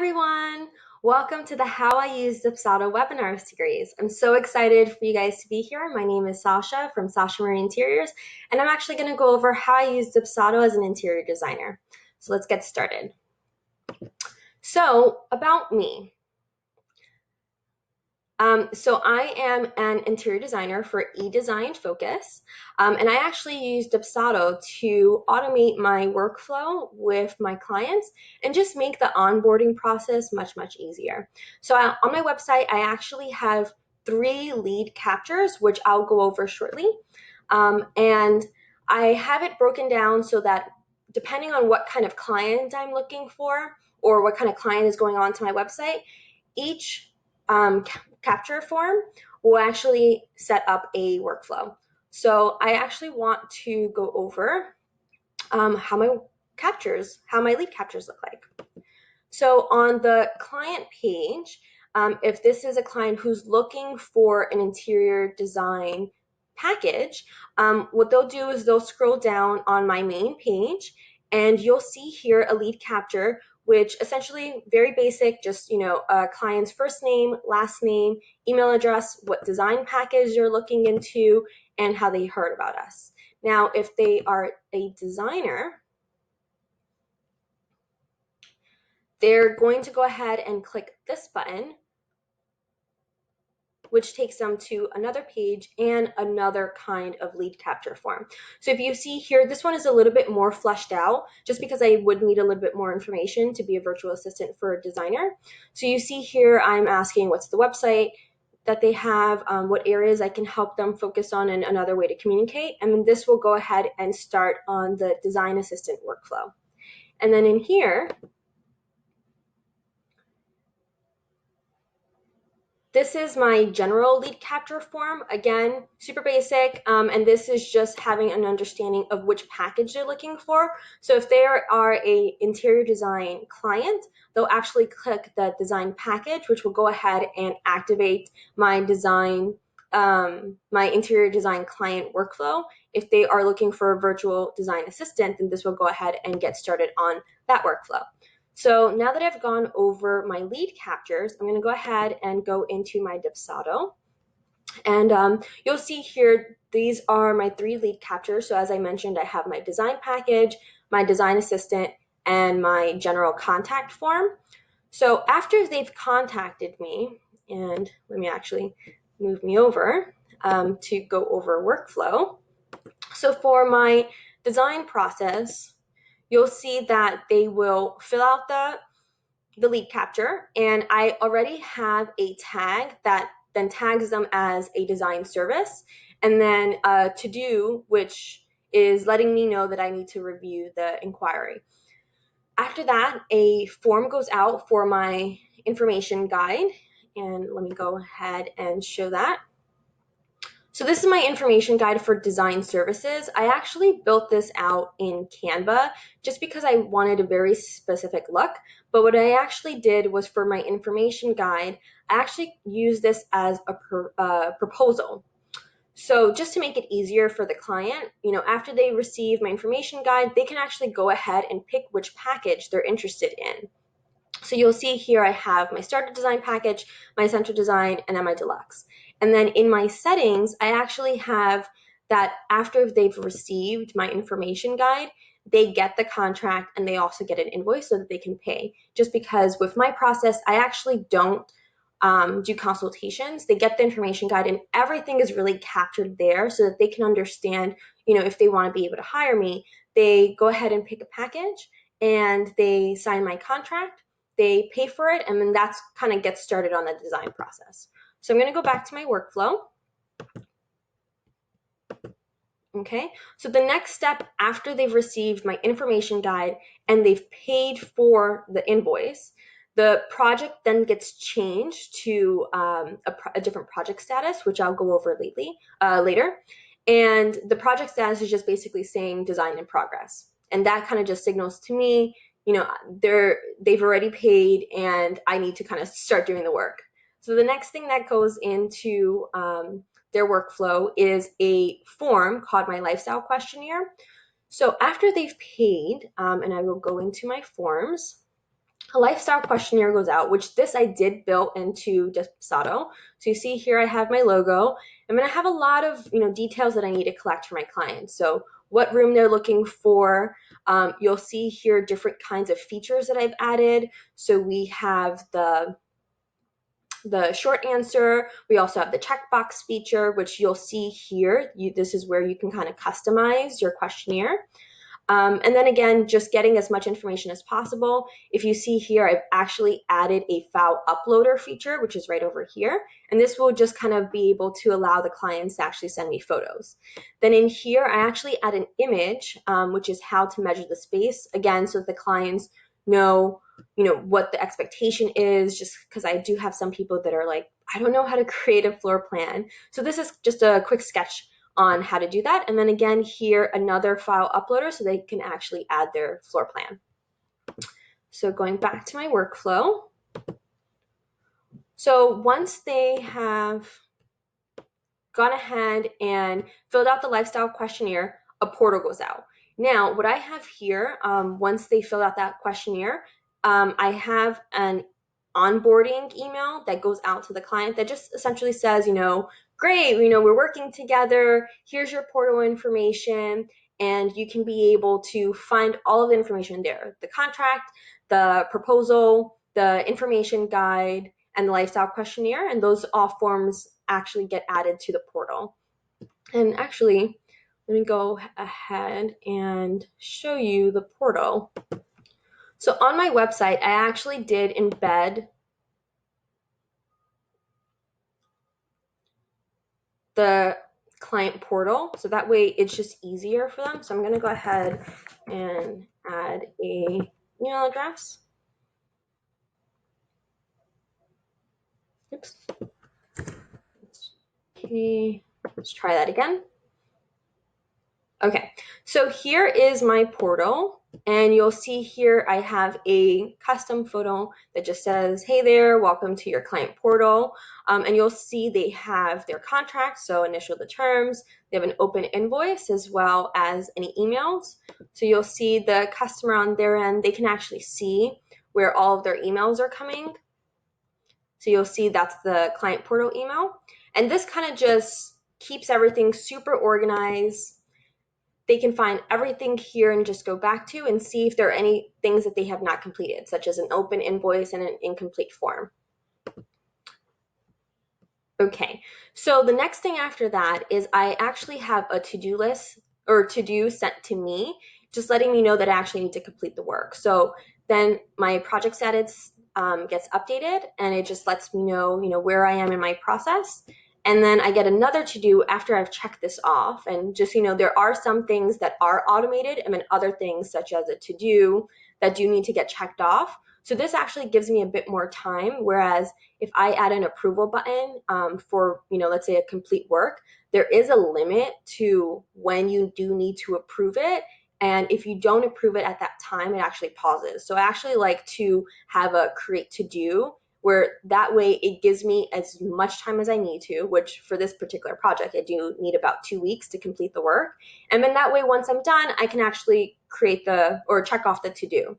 everyone! Welcome to the How I Use Dubsado webinar series. I'm so excited for you guys to be here. My name is Sasha from Sasha Marie Interiors, and I'm actually going to go over how I use Dubsado as an interior designer. So let's get started. So about me. So I am an interior designer for eDesign Focus, and I actually use Dubsado to automate my workflow with my clients and just make the onboarding process much easier. So on my website, I actually have 3 lead captures, which I'll go over shortly, and I have it broken down so that depending on what kind of client I'm looking for or what kind of client is going on to my website, each capture form will actually set up a workflow. So I actually want to go over how my lead captures look like. So on the client page, if this is a client who's looking for an interior design package, what they'll do is they'll scroll down on my main page and you'll see here a lead capture, which essentially very basic, just a client's first name, last name, email address, what design package you're looking into, and how they heard about us. Now, if they are a designer, they're going to go ahead and click this button, which takes them to another page and another kind of lead capture form. So if you see here, this one is a little bit more fleshed out just because I would need a little bit more information to be a virtual assistant for a designer. So you see here, I'm asking what's the website that they have, what areas I can help them focus on, and another way to communicate. And then this will go ahead and start on the design assistant workflow. And then in here, this is my general lead capture form. Again, super basic, and this is just having an understanding of which package they're looking for. So if they are a interior design client, they'll actually click the design package, which will go ahead and activate my design, my interior design client workflow. If they are looking for a virtual design assistant, then this will go ahead and get started on that workflow. So now that I've gone over my lead captures, I'm going to go ahead and go into my Dubsado. And you'll see here, these are my 3 lead captures. So as I mentioned, I have my design package, my design assistant, and my general contact form. So after they've contacted me, and let me actually move me over to go over workflow. So for my design process, you'll see that they will fill out the lead capture, and I already have a tag that then tags them as a design service, and then to do, which is letting me know that I need to review the inquiry. After that, a form goes out for my information guide, and let me go ahead and show that. So this is my information guide for design services. I actually built this out in Canva just because I wanted a very specific look. But what I actually did was for my information guide, I actually used this as a proposal. So just to make it easier for the client, after they receive my information guide, they can actually go ahead and pick which package they're interested in. So you'll see here I have my starter design package, my essential design, and then my deluxe. And then in my settings, I actually have that after they've received my information guide, they get the contract and they also get an invoice so that they can pay. Just because with my process, I actually don't do consultations. They get the information guide and everything is really captured there so that they can understand, if they want to be able to hire me, they go ahead and pick a package and they sign my contract. They pay for it, and then that's kind of gets started on the design process. So I'm going to go back to my workflow. Okay, so the next step after they've received my information guide and they've paid for the invoice, the project then gets changed to a different project status, which I'll go over later. And the project status is just basically saying design in progress. And that kind of just signals to me, they've already paid and I need to kind of start doing the work. So the next thing that goes into their workflow is a form called my lifestyle questionnaire. So after they've paid, and I will go into my forms, a lifestyle questionnaire goes out, which this I did build into Dubsado. So you see here I have my logo. I'm going to have a lot of details that I need to collect for my clients. So what room they're looking for. You'll see here different kinds of features that I've added. So we have the short answer. We also have the checkbox feature, which you'll see here. This is where you can kind of customize your questionnaire. And then again, just getting as much information as possible. If you see here, I've actually added a file uploader feature, which is right over here. And this will just kind of be able to allow the clients to actually send me photos. Then in here, I actually add an image, which is how to measure the space. Again, so that the clients know what the expectation is, just because I do have some people that are like, I don't know how to create a floor plan. So this is just a quick sketch on how to do that. And then again here, another file uploader so they can actually add their floor plan. So going back to my workflow. So once they have gone ahead and filled out the lifestyle questionnaire, a portal goes out. Now, what I have here, once they fill out that questionnaire, I have an onboarding email that goes out to the client that just essentially says, great, we're working together, here's your portal information, and you can be able to find all of the information there, the contract, the proposal, the information guide, and the lifestyle questionnaire, and those all forms actually get added to the portal. And actually, let me go ahead and show you the portal. So on my website, I actually did embed the client portal, so that way it's just easier for them. So I'm going to go ahead and add a email address. Oops. Okay, let's try that again. Okay, so here is my portal, and you'll see here I have a custom photo that just says, hey there, welcome to your client portal. And you'll see they have their contract, so initial the terms, they have an open invoice as well as any emails. So you'll see the customer on their end, they can actually see where all of their emails are coming. So you'll see that's the client portal email. And this kind of just keeps everything super organized. They can find everything here and just go back to and see if there are any things that they have not completed, such as an open invoice and an incomplete form. Okay, so the next thing after that is I actually have a to-do list or to-do sent to me, just letting me know that I actually need to complete the work. So then my project status gets updated, and it just lets me know, where I am in my process. And then I get another to-do after I've checked this off. And just, there are some things that are automated and then other things such as a to-do that do need to get checked off. So this actually gives me a bit more time, whereas if I add an approval button for, let's say a complete work, there is a limit to when you do need to approve it. And if you don't approve it at that time, it actually pauses. So I actually like to have a create to do, where that way it gives me as much time as I need to, which for this particular project, I do need about 2 weeks to complete the work. And then that way, once I'm done, I can actually create or check off the to-do.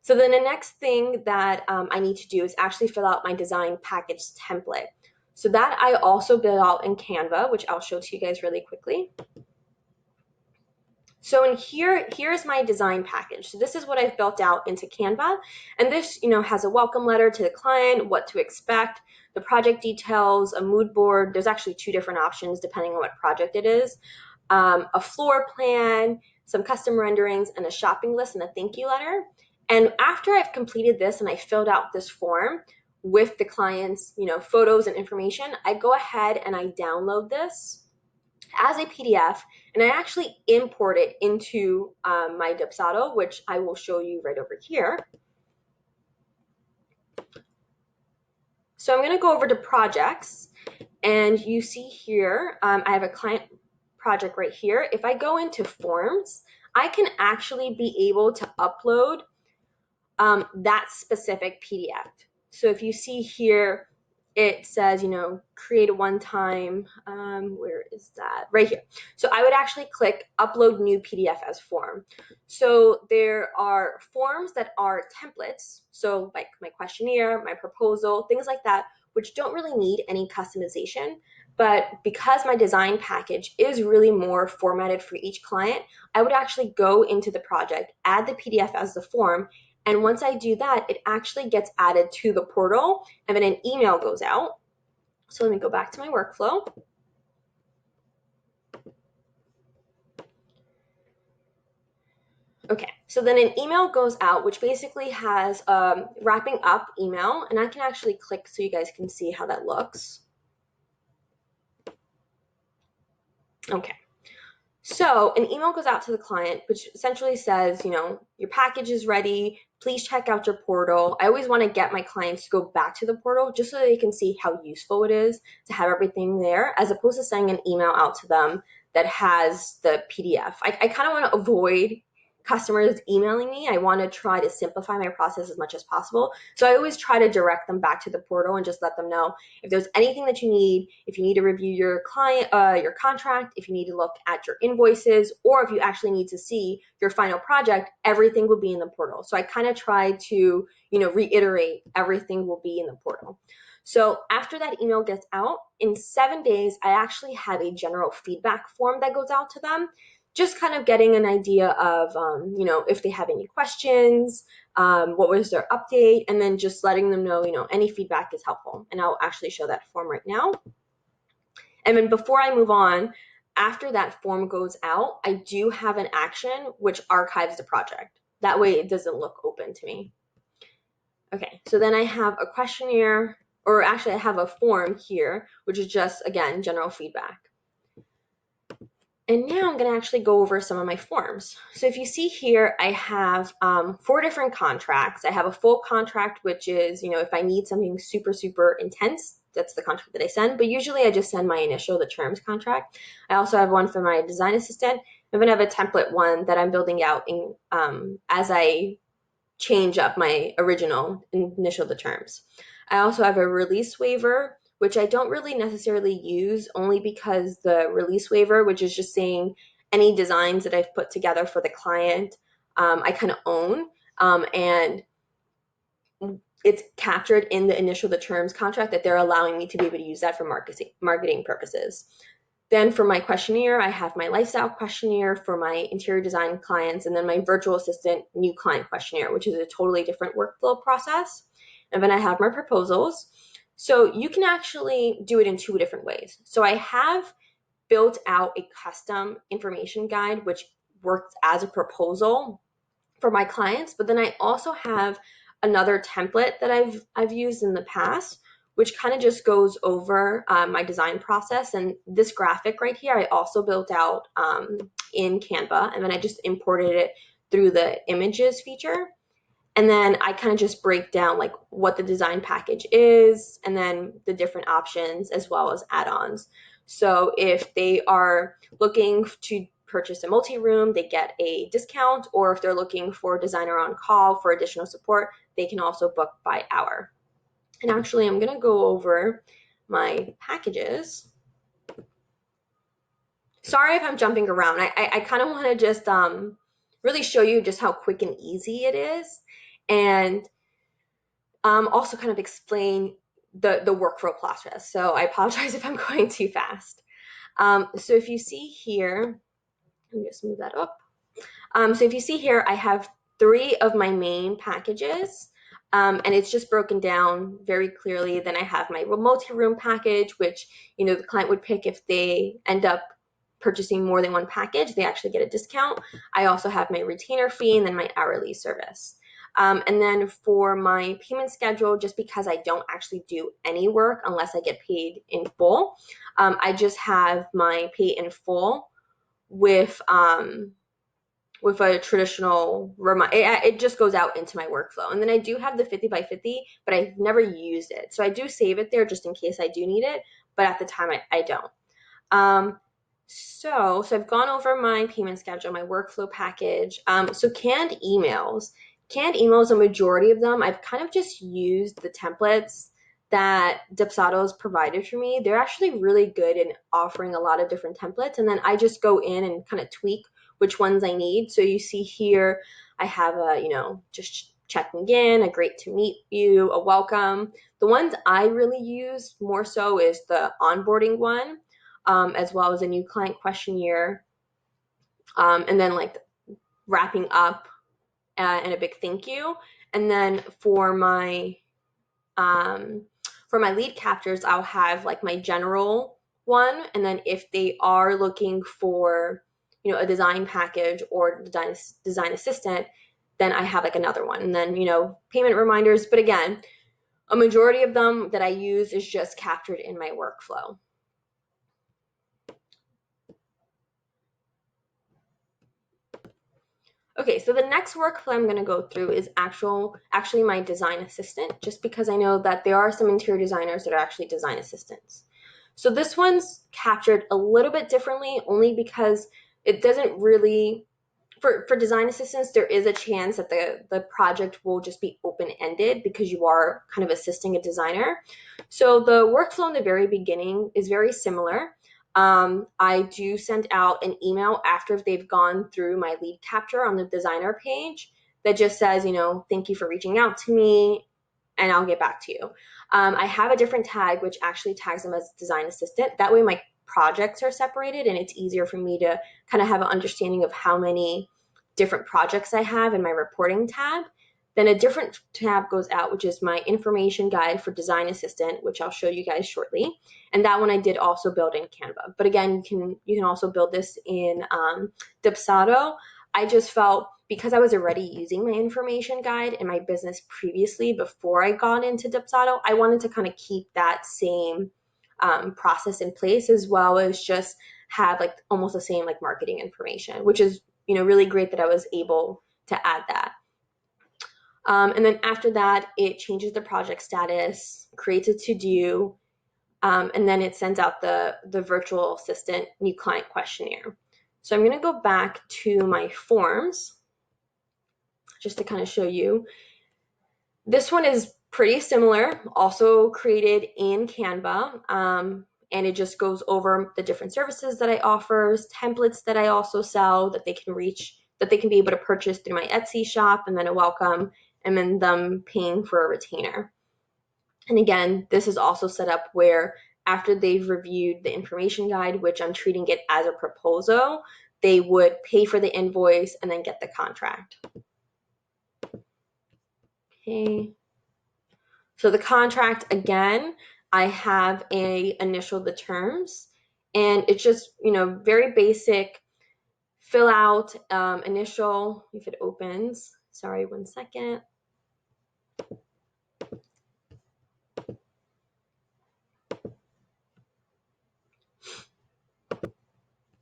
So then the next thing that I need to do is actually fill out my design package template. So that I also build out in Canva, which I'll show to you guys really quickly. So in here's my design package. So this is what I've built out into Canva. And this, has a welcome letter to the client, what to expect, the project details, a mood board. There's actually 2 different options depending on what project it is. A floor plan, some custom renderings, and a shopping list and a thank you letter. And after I've completed this and I filled out this form with the client's, photos and information, I go ahead and I download this as a PDF, and I actually import it into my Dubsado, which I will show you right over here. So I'm going to go over to projects, and you see here, I have a client project right here. If I go into forms, I can actually be able to upload that specific PDF. So if you see here, it says, create a one-time, where is that? Right here. So I would actually click upload new PDF as form. So there are forms that are templates, so like my questionnaire, my proposal, things like that, which don't really need any customization. But because my design package is really more formatted for each client, I would actually go into the project, add the PDF as the form, and once I do that, it actually gets added to the portal, and then an email goes out. So let me go back to my workflow. Okay, so then an email goes out, which basically has wrapping up email, and I can actually click so you guys can see how that looks. Okay. So an email goes out to the client, which essentially says, your package is ready. Please check out your portal. I always want to get my clients to go back to the portal just so they can see how useful it is to have everything there, as opposed to sending an email out to them that has the PDF. I kind of want to avoid customers emailing me. I want to try to simplify my process as much as possible. So I always try to direct them back to the portal and just let them know if there's anything that you need, if you need to review your your contract, if you need to look at your invoices, or if you actually need to see your final project, everything will be in the portal. So I kind of try to, reiterate everything will be in the portal. So after that email gets out, in 7 days, I actually have a general feedback form that goes out to them, just kind of getting an idea of, if they have any questions, what was their update, and then just letting them know, any feedback is helpful. And I'll actually show that form right now. And then before I move on, after that form goes out, I do have an action which archives the project. That way it doesn't look open to me. Okay, so then I have a questionnaire, or actually I have a form here, which is just, again, general feedback. And now I'm going to actually go over some of my forms. So if you see here, I have 4 different contracts. I have a full contract, which is, if I need something super, super intense, that's the contract that I send. But usually I just send my initial, the terms contract. I also have one for my design assistant. I'm going to have a template one that I'm building out in, as I change up my original initial the terms. I also have a release waiver, which I don't really necessarily use, only because the release waiver, which is just saying any designs that I've put together for the client, I kind of own, and it's captured in the initial the terms contract that they're allowing me to be able to use that for marketing purposes. Then for my questionnaire, I have my lifestyle questionnaire for my interior design clients, and then my virtual assistant new client questionnaire, which is a totally different workflow process. And then I have my proposals. So you can actually do it in 2 different ways. So I have built out a custom information guide, which works as a proposal for my clients, but then I also have another template that I've used in the past, which kind of just goes over my design process. And this graphic right here, I also built out in Canva, and then I just imported it through the images feature. And then I kind of just break down like what the design package is, and then the different options as well as add-ons. So if they are looking to purchase a multi-room, they get a discount, or if they're looking for a designer on call for additional support, they can also book by hour. And actually, I'm going to go over my packages. Sorry if I'm jumping around. I kind of want to just really show you just how quick and easy it is, and also kind of explain the workflow process. So I apologize if I'm going too fast. So if you see here, let me just move that up. So if you see here, I have 3 of my main packages, and it's just broken down very clearly. Then I have my multi-room package, which, the client would pick if they end up purchasing more than one package, they actually get a discount. I also have my retainer fee and then my hourly service. And then for my payment schedule, just because I don't actually do any work unless I get paid in full, I just have my pay in full with a traditional it just goes out into my workflow. And then I do have the 50 by 50, but I've never used it. So I do save it there just in case I do need it, but at the time I don't. So I've gone over my payment schedule, my workflow package. So canned emails, a majority of them, I've kind of just used the templates that Dubsado has provided for me, they're actually really good in offering a lot of different templates. And then I just go in and kind of tweak which ones I need. So you see here, I have a, just checking in, a great to meet you, a welcome. The ones I really use more so is the onboarding one, as well as a new client questionnaire, and then like wrapping up and a big thank you. And then for my lead captures, I'll have like my general one, and then if they are looking for, a design package or design assistant, then I have like another one, and then payment reminders. But again, a majority of them that I use is just captured in my workflow. Okay, so the next workflow I'm going to go through is actually my design assistant, just because I know that there are some interior designers that are actually design assistants. So this one's captured a little bit differently, only because it doesn't really, for design assistants, there is a chance that the project will just be open-ended because you are kind of assisting a designer. So the workflow in the very beginning is very similar. I do send out an email after they've gone through my lead capture on the designer page that just says, thank you for reaching out to me, and I'll get back to you. I have a different tag which actually tags them as design assistant. That way my projects are separated and it's easier for me to kind of have an understanding of how many different projects I have in my reporting tab. Then a different tab goes out, which is my information guide for design assistant, which I'll show you guys shortly. And that one I did also build in Canva. But again, you can also build this in Dubsado. I just felt, because I was already using my information guide in my business previously before I got into Dubsado, I wanted to kind of keep that same process in place, as well as just have like almost the same like marketing information, which is really great that I was able to add that. And then after that, it changes the project status, creates a to-do, and then it sends out the virtual assistant new client questionnaire. So I'm going to go back to my forms just to kind of show you. This one is pretty similar, also created in Canva, and it just goes over the different services that I offer, templates that I also sell that they can be able to purchase through my Etsy shop, and then a welcome, and then them paying for a retainer. And again, this is also set up where after they've reviewed the information guide, which I'm treating it as a proposal, they would pay for the invoice and then get the contract. Okay. So the contract, again, I have initial the terms, and it's just, very basic, fill out, initial, if it opens, sorry, 1 second.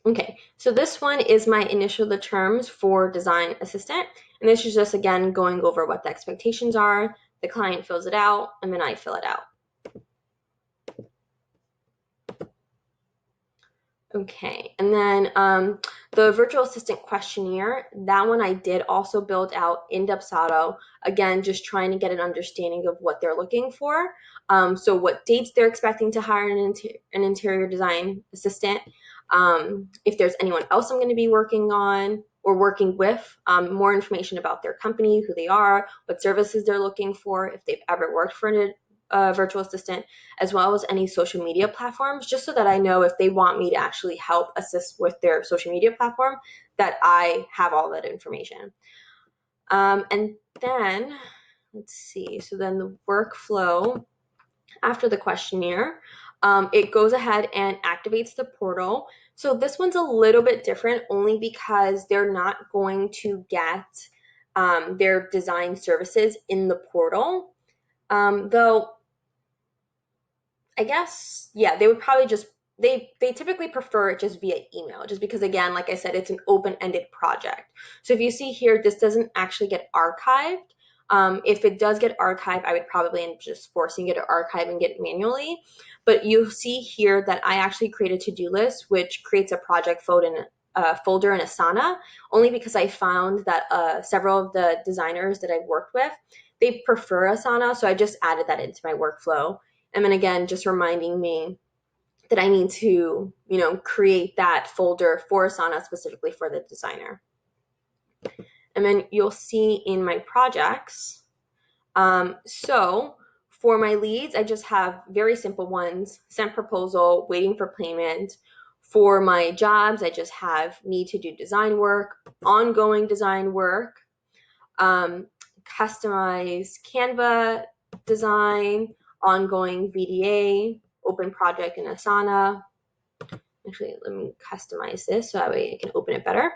Okay, so this one is my initial the terms for design assistant, and this is just, again, going over what the expectations are. The client fills it out, and then I fill it out. Okay, and then the virtual assistant questionnaire, that one I did also build out in Dubsado, again, just trying to get an understanding of what they're looking for. So what dates they're expecting to hire an interior design assistant, if there's anyone else I'm going to be working on or working with, more information about their company, who they are, what services they're looking for, if they've ever worked for a virtual assistant, as well as any social media platforms, just so that I know if they want me to actually help assist with their social media platform, that I have all that information. And then, let's see, so then the workflow after the questionnaire, it goes ahead and activates the portal. So this one's a little bit different only because they're not going to get their design services in the portal. Though I guess, yeah, they would probably just, they typically prefer it just via email, just because, again, like I said, it's an open-ended project. So if you see here, this doesn't actually get archived. If it does get archived, I would probably end up just forcing it to archive and get it manually. But you'll see here that I actually create a to-do list, which creates a project folder in Asana, only because I found that several of the designers that I've worked with, they prefer Asana, so I just added that into my workflow And then again, just reminding me that I need to, create that folder for Asana specifically for the designer. And then you'll see in my projects, so for my leads, I just have very simple ones: sent proposal, waiting for payment. For my jobs, I just have need to do design work, ongoing design work, customize Canva design, ongoing VDA, open project in Asana. Actually, let me customize this so that way I can open it better.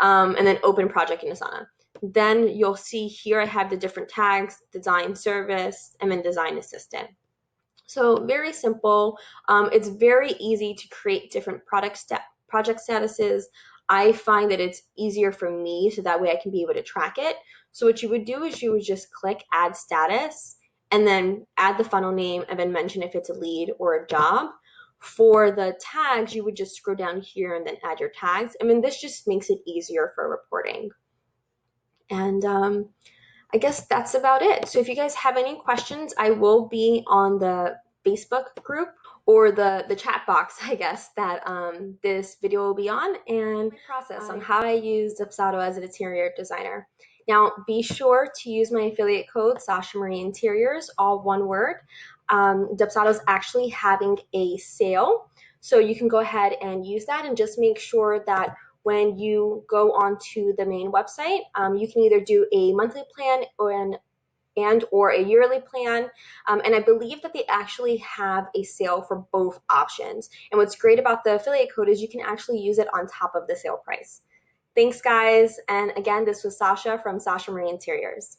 And then open project in Asana. Then you'll see here I have the different tags: design service, and then design assistant. So very simple. It's very easy to create different project statuses. I find that it's easier for me so that way I can be able to track it. So what you would do is you would just click add status and then add the funnel name and then mention if it's a lead or a job. For the tags, you would just scroll down here and then add your tags. I mean, this just makes it easier for reporting. And I guess that's about it. So if you guys have any questions, I will be on the Facebook group or the chat box, I guess, that this video will be on, and my process on how I use Dubsado as an interior designer. Now, be sure to use my affiliate code, Sasha Marie Interiors, all one word. Dubsado is actually having a sale, so you can go ahead and use that, and just make sure that when you go onto the main website, you can either do a monthly plan or a yearly plan. And I believe that they actually have a sale for both options. And what's great about the affiliate code is you can actually use it on top of the sale price. Thanks, guys. And again, this was Sasha from Sasha Marie Interiors.